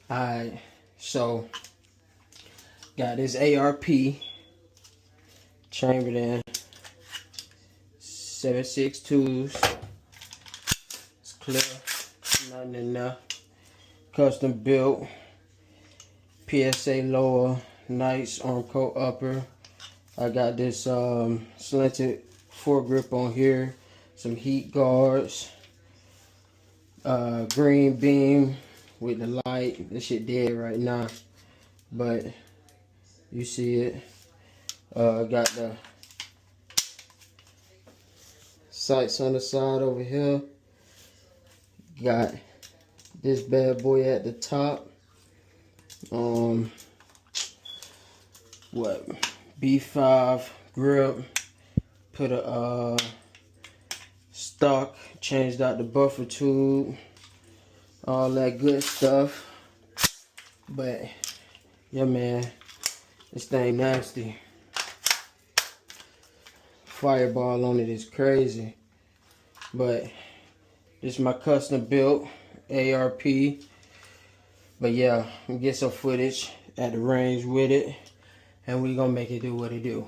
Alright, so got this ARP chambered in 7.62s. It's clear, nothing in there. Custom built, PSA lower, nice arm coat upper. I got this slanted foregrip on here, some heat guards, green beam with the light. This shit dead right now, but you see it. Got the sights on the side over here. Got this bad boy at the top. What? B5 grip. Put a stock. Changed out the buffer tube. All that good stuff. But yeah, man, this thing nasty. Fireball on it is crazy. But this is my custom built ARP. But yeah, I'm gonna get some footage at the range with it, and we gonna make it do what it do.